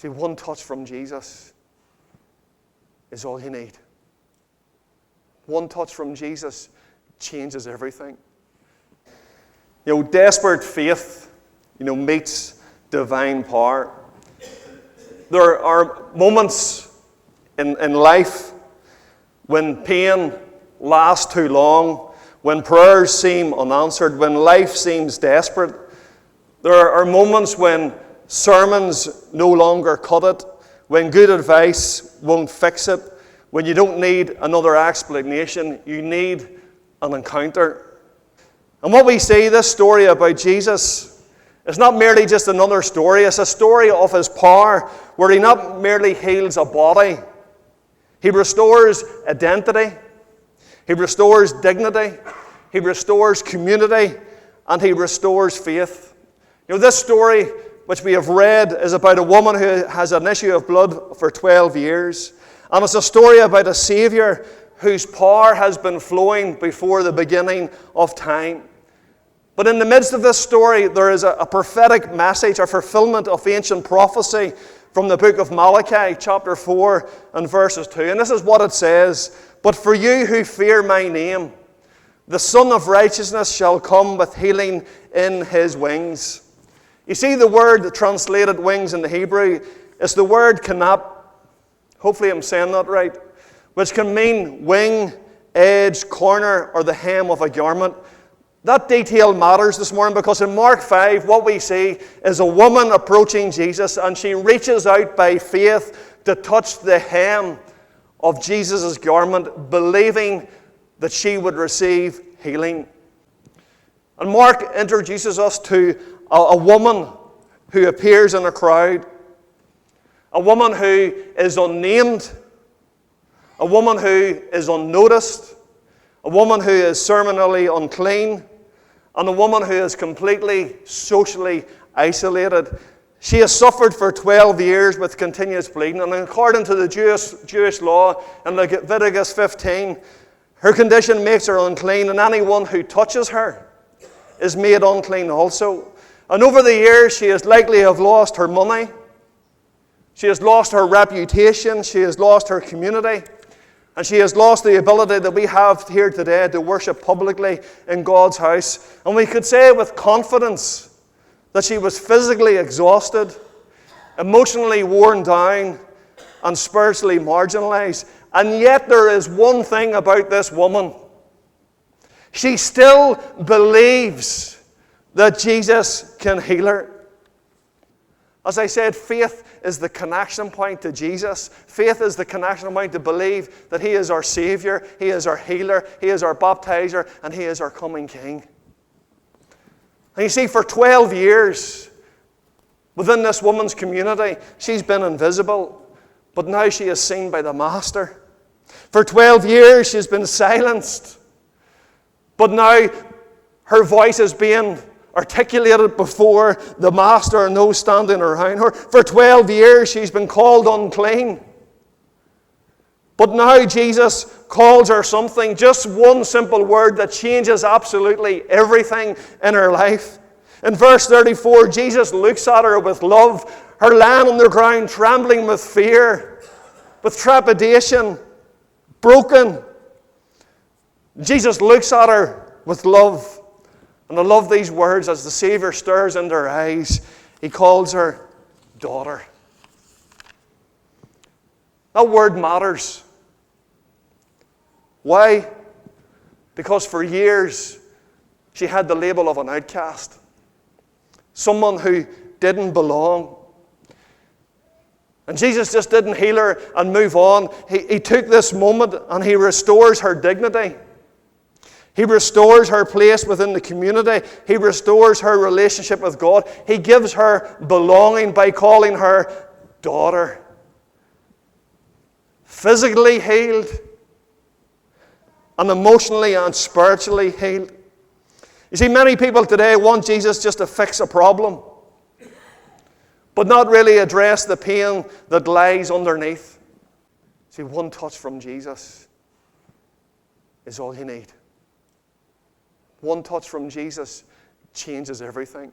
See, one touch from Jesus is all you need. One touch from Jesus changes everything. Desperate faith, meets divine power. There are moments in life when pain lasts too long, when prayers seem unanswered, when life seems desperate. There are moments when sermons no longer cut it, when good advice won't fix it, when you don't need another explanation, you need an encounter. And what we see, this story about Jesus, is not merely just another story. It's a story of his power, where he not merely heals a body, he restores identity, he restores dignity, he restores community, and he restores faith. This story, which we have read, is about a woman who has an issue of blood for 12 years. And it's a story about a Saviour whose power has been flowing before the beginning of time. But in the midst of this story, there is a prophetic message, a fulfillment of ancient prophecy from the book of Malachi, chapter 4 and verses 2. And this is what it says: "But for you who fear my name, the Son of Righteousness shall come with healing in his wings." You see, the word translated wings in the Hebrew is the word kanap. Hopefully I'm saying that right. Which can mean wing, edge, corner, or the hem of a garment. That detail matters this morning because in Mark 5, what we see is a woman approaching Jesus, and she reaches out by faith to touch the hem of Jesus' garment, believing that she would receive healing. And Mark introduces us to a woman who appears in a crowd, a woman who is unnamed, a woman who is unnoticed, a woman who is ceremonially unclean, and a woman who is completely socially isolated. She has suffered for 12 years with continuous bleeding, and according to the Jewish law in Leviticus 15, her condition makes her unclean, and anyone who touches her is made unclean also. And over the years, she has likely have lost her money, she has lost her reputation, she has lost her community, and she has lost the ability that we have here today to worship publicly in God's house. And we could say with confidence that she was physically exhausted, emotionally worn down, and spiritually marginalized. And yet there is one thing about this woman. She still believes that Jesus can heal her. As I said, faith is the connection point to Jesus. Faith is the connection point to believe that he is our Savior, he is our healer, he is our baptizer, and he is our coming King. And you see, for 12 years, within this woman's community, she's been invisible, but now she is seen by the Master. For 12 years, she's been silenced, but now her voice is being articulated before the Master and those standing around her. For 12 years, she's been called unclean. But now Jesus calls her something, just one simple word that changes absolutely everything in her life. In verse 34, Jesus looks at her with love, her lying on the ground, trembling with fear, with trepidation, broken. Jesus looks at her with love. And I love these words as the Savior stares into her eyes. He calls her daughter. That word matters. Why? Because for years she had the label of an outcast. Someone who didn't belong. And Jesus just didn't heal her and move on. He took this moment and he restores her dignity. He restores her place within the community. He restores her relationship with God. He gives her belonging by calling her daughter. Physically healed and emotionally and spiritually healed. You see, many people today want Jesus just to fix a problem, but not really address the pain that lies underneath. See, one touch from Jesus is all you need. One touch from Jesus changes everything.